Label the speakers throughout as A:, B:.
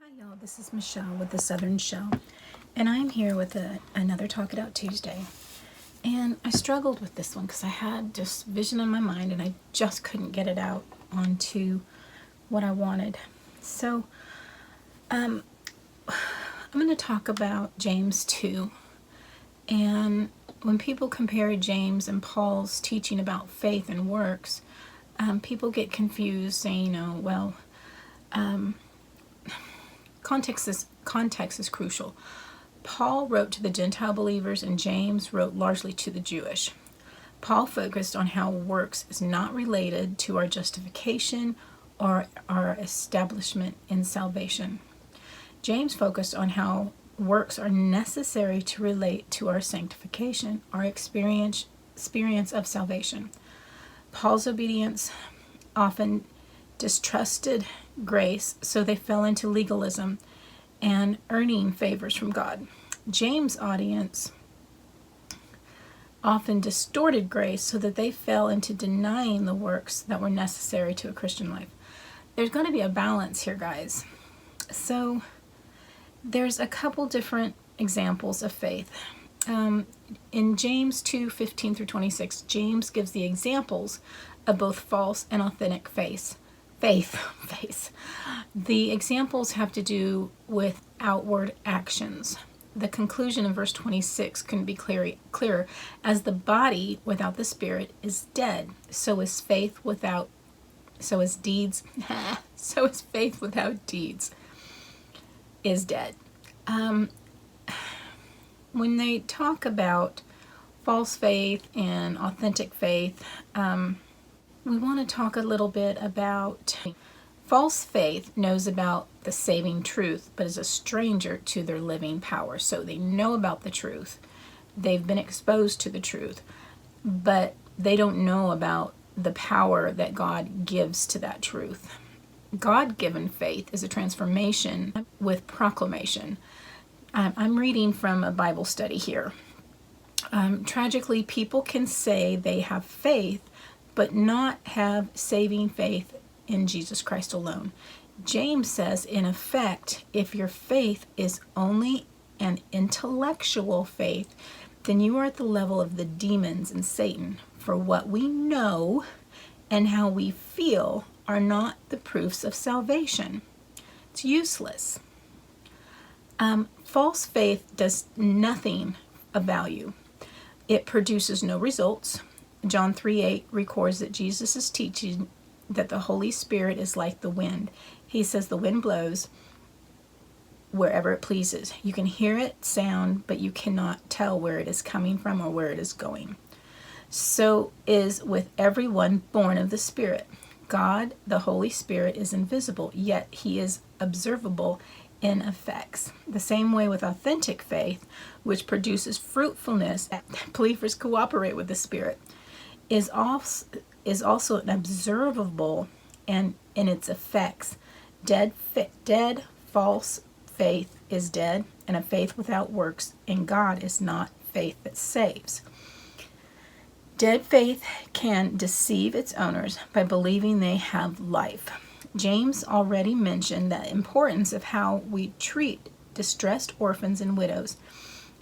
A: Hi y'all, this is Michelle with the Southern Shell, and I'm here with another Talk It Out Tuesday. And I struggled with this one because I had just vision in my mind and I just couldn't get it out onto what I wanted. So I'm going to talk about James 2. And when people compare James and Paul's teaching about faith and works, people get confused saying, context is crucial. Paul wrote to the Gentile believers and James wrote largely to the Jewish. Paul focused on how works is not related to our justification or our establishment in salvation. James focused on how works are necessary to relate to our sanctification, our experience of salvation. Paul's obedience often distrusted grace, so they fell into legalism and earning favors from God. James' audience often distorted grace so that they fell into denying the works that were necessary to a Christian life. There's going to be a balance here, guys. So there's a couple different examples of faith. In James 2:15 through 26, James gives the examples of both false and authentic faith. The examples have to do with outward actions. The conclusion in verse 26 couldn't be clearer. As the body without the spirit is dead, so is faith without deeds is dead. When they talk about false faith and authentic faith, we want to talk a little bit about false faith knows about the saving truth, but is a stranger to their living power. So they know about the truth. They've been exposed to the truth, but they don't know about the power that God gives to that truth. God-given faith is a transformation with proclamation. I'm reading from a Bible study here. Tragically, people can say they have faith, but not have saving faith in Jesus Christ alone. James says, in effect, if your faith is only an intellectual faith, then you are at the level of the demons and Satan. For what we know and how we feel are not the proofs of salvation. It's useless. False faith does nothing of value. It produces no results. John 3:8 records that Jesus is teaching that the Holy Spirit is like the wind. He says the wind blows wherever it pleases. You can hear it sound, but you cannot tell where it is coming from or where it is going. So is with everyone born of the Spirit. God, the Holy Spirit, is invisible, yet he is observable in effects. The same way with authentic faith, which produces fruitfulness, believers cooperate with the Spirit, is also an observable and in its effects. Dead false faith is dead, and a faith without works in God is not faith that saves. Dead faith can deceive its owners by believing they have life. James already mentioned the importance of how we treat distressed orphans and widows.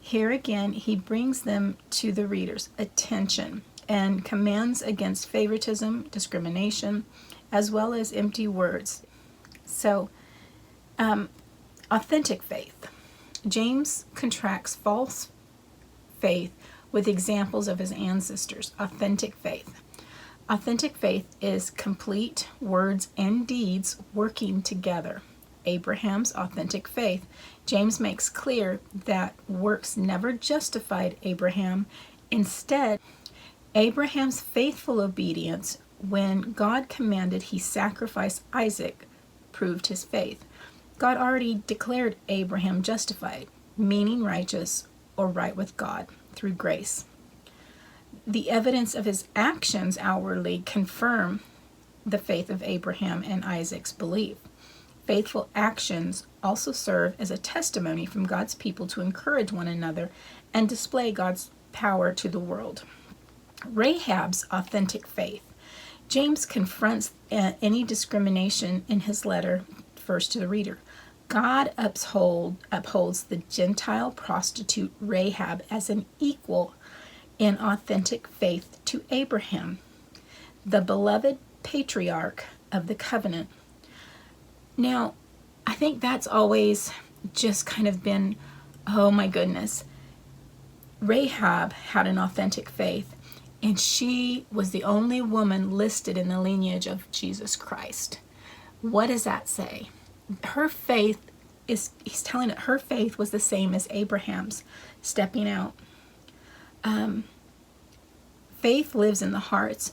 A: Here again, he brings them to the reader's attention and commands against favoritism, discrimination, as well as empty words. So, authentic faith. James contrasts false faith with examples of his ancestors. Authentic faith. Authentic faith is complete words and deeds working together. Abraham's authentic faith. James makes clear that works never justified Abraham. Instead, Abraham's faithful obedience when God commanded he sacrifice Isaac proved his faith. God already declared Abraham justified, meaning righteous or right with God through grace. The evidence of his actions outwardly confirm the faith of Abraham and Isaac's belief. Faithful actions also serve as a testimony from God's people to encourage one another and display God's power to the world. Rahab's authentic faith. James confronts any discrimination in his letter first to the reader. God upholds the Gentile prostitute Rahab as an equal in authentic faith to Abraham, the beloved patriarch of the covenant. Now, I think that's always just kind of been, oh my goodness. Rahab had an authentic faith, and she was the only woman listed in the lineage of Jesus Christ. What does that say? Her faith he's telling it, her faith was the same as Abraham's, stepping out. Faith lives in the hearts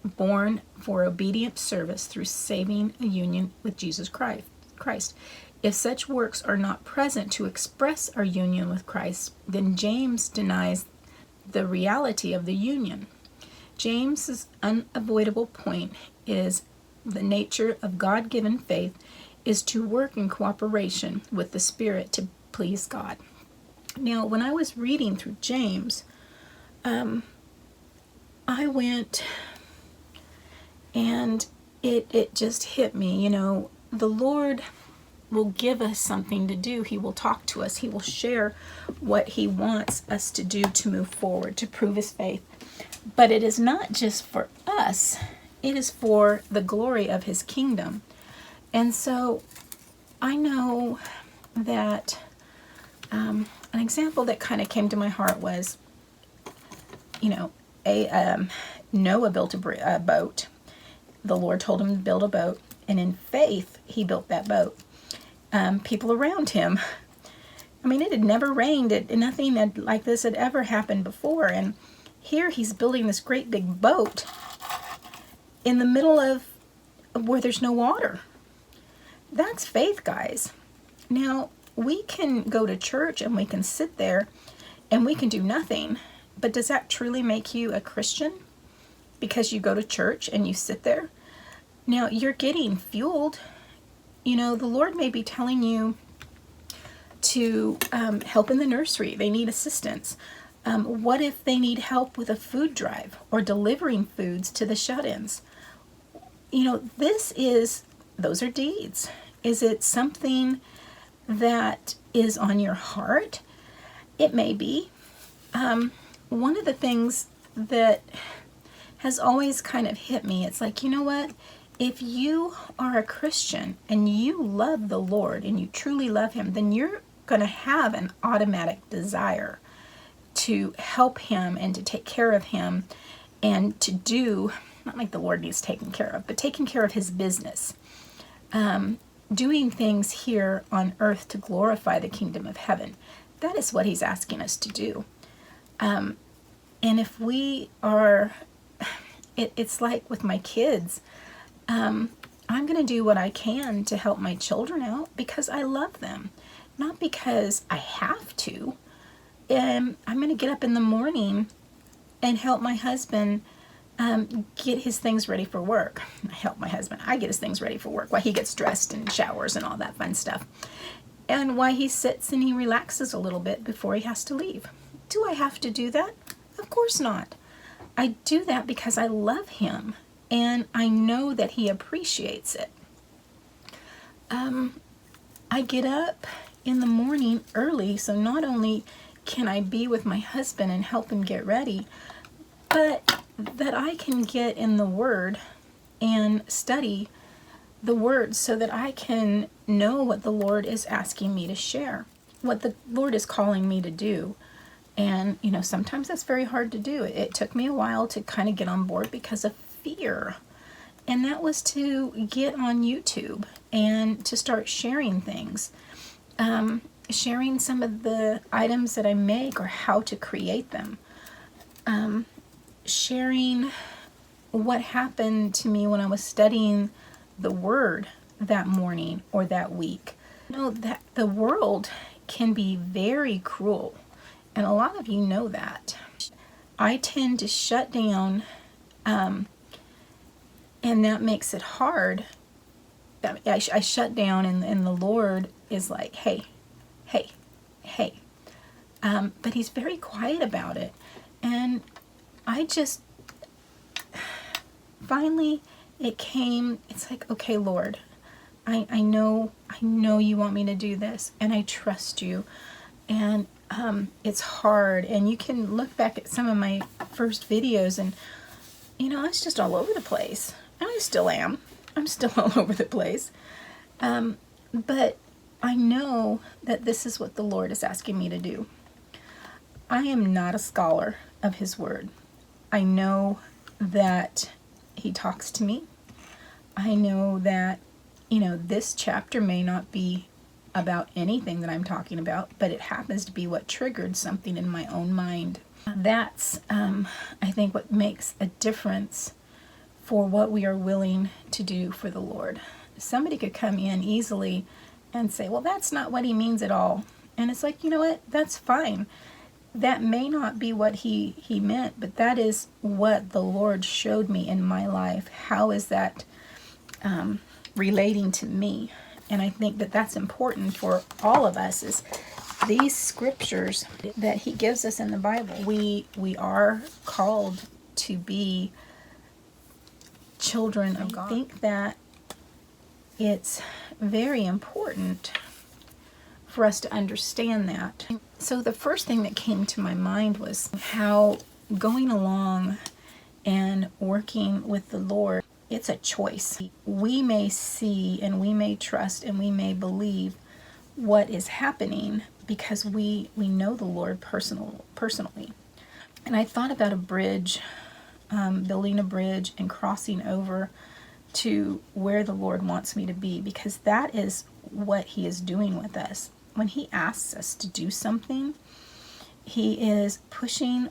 A: born for obedient service through saving a union with Jesus Christ. If such works are not present to express our union with Christ, then James denies the reality of the union. James's unavoidable point is the nature of God-given faith is to work in cooperation with the Spirit to please God. Now, when I was reading through James, I went and it just hit me, you know, the Lord will give us something to do. He will talk to us. He will share what he wants us to do to move forward, to prove his faith. But it is not just for us. It is for the glory of his kingdom. And so I know that an example that kind of came to my heart was, you know, Noah built a boat. The Lord told him to build a boat, and in faith, he built that boat. People around him, I mean, it had never rained. Nothing like this had ever happened before. And here he's building this great big boat in the middle of where there's no water. That's faith, guys. Now, we can go to church and we can sit there and we can do nothing. But does that truly make you a Christian? Because you go to church and you sit there? Now, you're getting fueled. You know, the Lord may be telling you to help in the nursery. They need assistance. What if they need help with a food drive or delivering foods to the shut-ins? You know, those are deeds. Is it something that is on your heart? It may be. One of the things that has always kind of hit me, it's like, you know what? If you are a Christian and you love the Lord and you truly love him, then you're going to have an automatic desire to help him and to take care of him and to do, not like the Lord needs taken care of, but taking care of his business. Doing things here on earth to glorify the kingdom of heaven. That is what he's asking us to do. And if we are, it's like with my kids, I'm going to do what I can to help my children out because I love them, not because I have to. I'm going to get up in the morning and help my husband get his things ready for work. I help my husband. I get his things ready for work while he gets dressed and showers and all that fun stuff. And while he sits and he relaxes a little bit before he has to leave. Do I have to do that? Of course not. I do that because I love him and I know that he appreciates it. I get up in the morning early, so not only can I be with my husband and help him get ready, but that I can get in the Word and study the Word so that I can know what the Lord is asking me to share, what the Lord is calling me to do. And, you know, sometimes that's very hard to do. It took me a while to kind of get on board because of fear. And that was to get on YouTube and to start sharing things. Sharing some of the items that I make or how to create them. Sharing what happened to me when I was studying the Word that morning or that week. You know, that the world can be very cruel. And a lot of you know that. I tend to shut down, and that makes it hard. I shut down, and the Lord is like, hey. But he's very quiet about it. And I just, finally, it's like, okay, Lord, I know I know you want me to do this, and I trust you. And it's hard, and you can look back at some of my first videos, and you know, I was just all over the place, and I still am. I'm still all over the place, but I know that this is what the Lord is asking me to do. I am not a scholar of His Word. I know that He talks to me. I know that, you know, this chapter may not be about anything that I'm talking about, but it happens to be what triggered something in my own mind. That's, I think, what makes a difference for what we are willing to do for the Lord. Somebody could come in easily and say, well, that's not what He means at all. And it's like, you know what? That's fine. That may not be what he meant, but that is what the Lord showed me in my life. How is that relating to me? And I think that that's important for all of us, is these scriptures that He gives us in the Bible. We are called to be children of God. I think that it's very important for us to understand that. So the first thing that came to my mind was how going along and working with the Lord, it's a choice. We may see and we may trust and we may believe what is happening because we know the Lord personally. And I thought about a bridge, building a bridge and crossing over to where the Lord wants me to be, because that is what He is doing with us. When He asks us to do something, He is pushing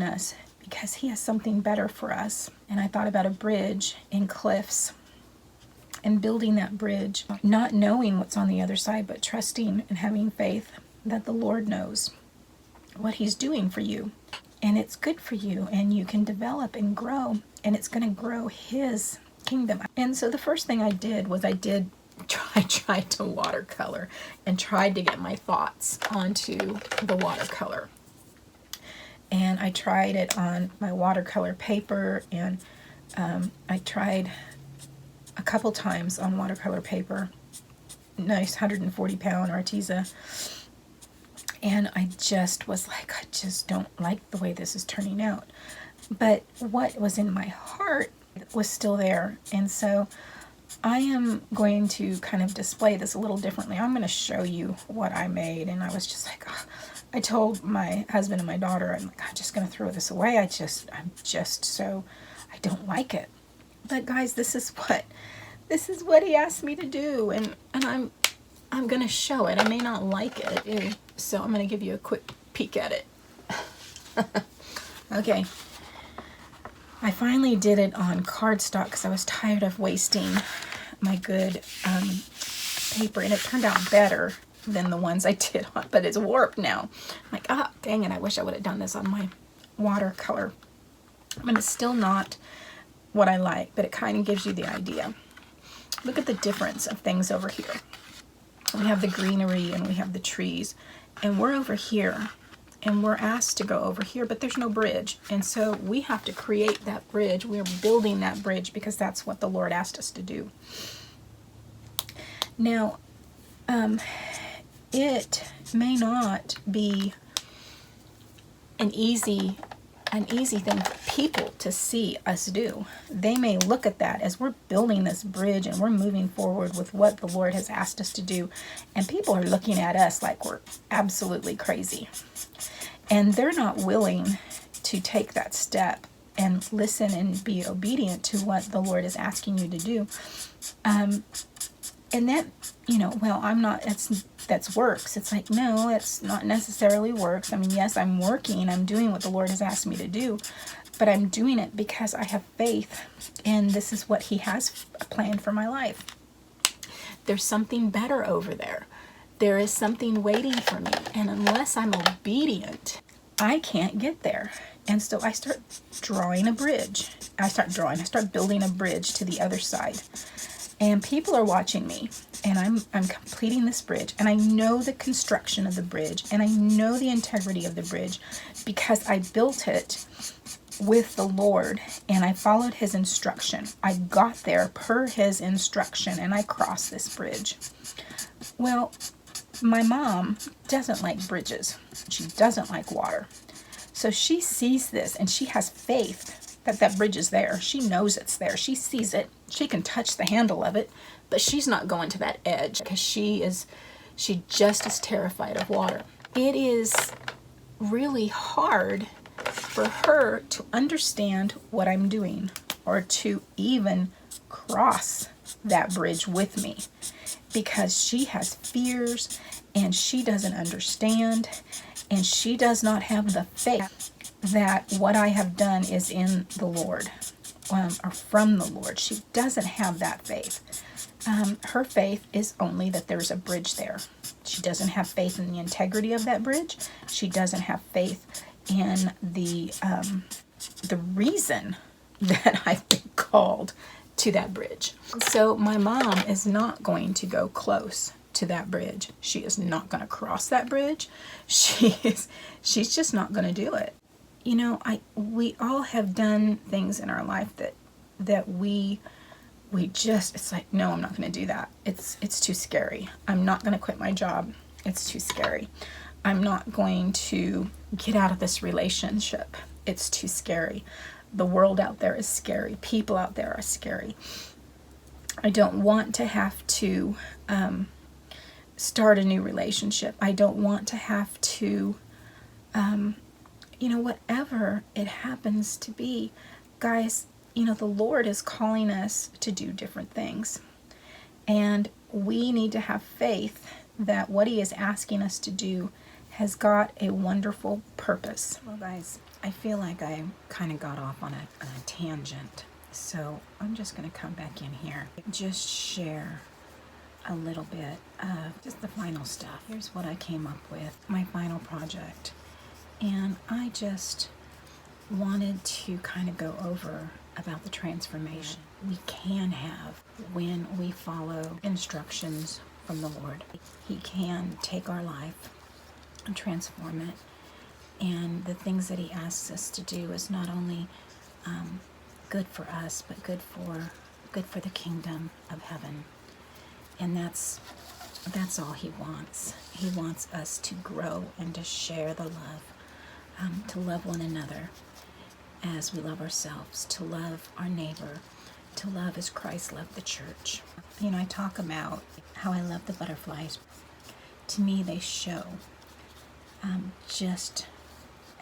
A: us because He has something better for us. And I thought about a bridge in cliffs and building that bridge, not knowing what's on the other side, but trusting and having faith that the Lord knows what He's doing for you. And it's good for you, and you can develop and grow, and it's going to grow His kingdom. And so the first thing I did was I tried to watercolor and tried to get my thoughts onto the watercolor. And I tried it on my watercolor paper, and I tried a couple times on watercolor paper, nice 140-pound Arteza, and I just was like, I just don't like the way this is turning out. But what was in my heart was still there, and so I am going to kind of display this a little differently. I'm going to show you what I made, and I was just like, oh. I told my husband and my daughter, I'm like, I'm just going to throw this away. I don't like it. But guys, this is what He asked me to do, and I'm going to show it. I may not like it, so I'm going to give you a quick peek at it. Okay. I finally did it on cardstock because I was tired of wasting my good paper, and it turned out better than the ones I did on, but it's warped now. I'm like, dang it, I wish I would have done this on my watercolor. But it's still not what I like, but it kind of gives you the idea. Look at the difference of things over here. We have the greenery and we have the trees, and we're over here, and we're asked to go over here, but there's no bridge, and so we have to create that bridge. We're building that bridge because that's what the Lord asked us to do. Now, it may not be an easy thing for people to see us do. They may look at that as we're building this bridge and we're moving forward with what the Lord has asked us to do, and people are looking at us like we're absolutely crazy. And they're not willing to take that step and listen and be obedient to what the Lord is asking you to do. And that, that's works. It's like, no, it's not necessarily works. I mean, yes, I'm working, I'm doing what the Lord has asked me to do, but I'm doing it because I have faith, and this is what He has planned for my life. There's something better over there. There is something waiting for me, and unless I'm obedient, I can't get there. And so I start drawing a bridge. I start building a bridge to the other side. And people are watching me, and I'm completing this bridge, and I know the construction of the bridge, and I know the integrity of the bridge because I built it with the Lord, and I followed his instruction. I got there per his instruction, and I crossed this bridge. Well, my mom doesn't like bridges. She doesn't like water. So she sees this, and she has faith that that bridge is there. She knows it's there. She sees it. She can touch the handle of it, but she's not going to that edge because she just is terrified of water. It is really hard for her to understand what I'm doing or to even cross that bridge with me because she has fears and she doesn't understand and she does not have the faith that what I have done is in the Lord or from the Lord. She doesn't have that faith. Her faith is only that there's a bridge there. She doesn't have faith in the integrity of that bridge. She doesn't have faith in the reason that I've been called to that bridge. So my mom is not going to go close to that bridge. She is not going to cross that bridge. She's just not going to do it. You know, we all have done things in our life that we just, it's like, no, I'm not going to do that. It's too scary. I'm not going to quit my job. It's too scary. I'm not going to get out of this relationship. It's too scary. The world out there is scary. People out there are scary. I don't want to have to start a new relationship. I don't want to have to, whatever it happens to be. Guys, the Lord is calling us to do different things. And we need to have faith that what he is asking us to do has got a wonderful purpose. Well, guys, I feel like I kind of got off on a tangent. So I'm just going to come back in here. Just share a little bit of just the final stuff. Here's what I came up with, my final project. And I just wanted to kind of go over about the transformation we can have when we follow instructions from the Lord. He can take our life and transform it. And the things that he asks us to do is not only good for us, but good for the kingdom of heaven. And that's all he wants. He wants us to grow and to share the love, to love one another as we love ourselves, to love our neighbor, to love as Christ loved the church. I talk about how I love the butterflies. To me, they show just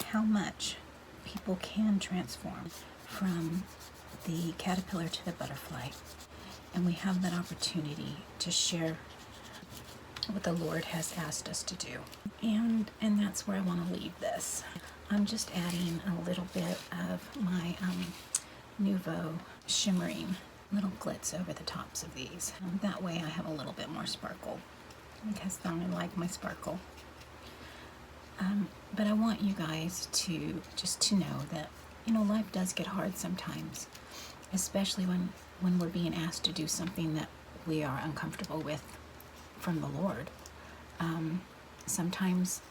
A: how much people can transform from the caterpillar to the butterfly. And we have that opportunity to share what the Lord has asked us to do. And that's where I want to leave this. I'm just adding a little bit of my Nouveau shimmering little glitz over the tops of these. That way I have a little bit more sparkle because I like my sparkle. But I want you guys to know that, life does get hard sometimes, especially when we're being asked to do something that we are uncomfortable with from the Lord. Sometimes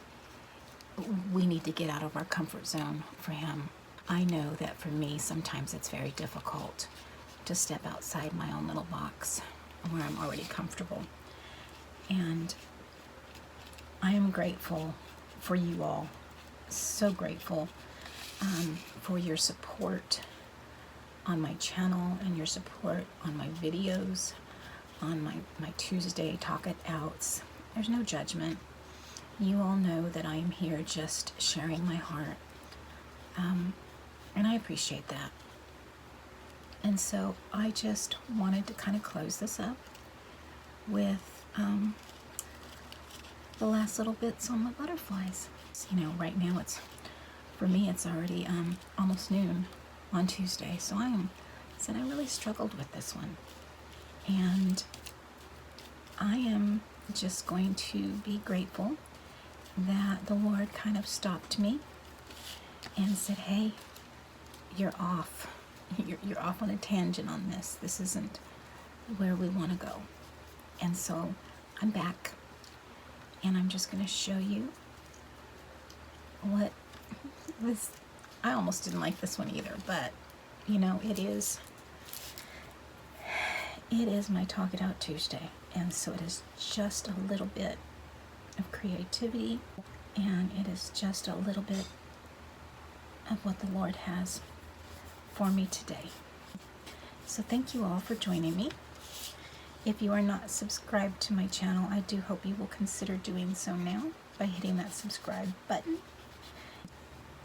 A: we need to get out of our comfort zone for him. I know that for me, sometimes it's very difficult to step outside my own little box where I'm already comfortable. And I am grateful for you all. So grateful for your support on my channel and your support on my videos, on my Tuesday Talk It Outs. There's no judgment. You all know that I am here just sharing my heart. And I appreciate that. And so I just wanted to kind of close this up with the last little bits on my butterflies. Right now for me it's already almost noon on Tuesday, so I really struggled with this one. And I am just going to be grateful that the Lord kind of stopped me and said, hey, you're off. You're off on a tangent on this. This isn't where we want to go. And so I'm back, and I'm just going to show you what this I almost didn't like this one either, but you know, it is my Talk It Out Tuesday, and so it is just a little bit of creativity, and it is just a little bit of what the Lord has for me today. So thank you all for joining me. If you are not subscribed to my channel, I do hope you will consider doing so now by hitting that subscribe button.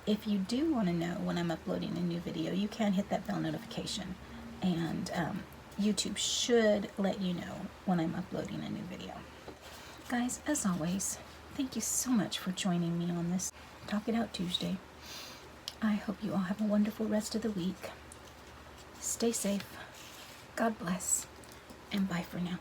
A: If you do want to know when I'm uploading a new video, you can hit that bell notification, and YouTube should let you know when I'm uploading a new video. Guys, as always, thank you so much for joining me on this Talk It Out Tuesday. I hope you all have a wonderful rest of the week. Stay safe. God bless. And bye for now.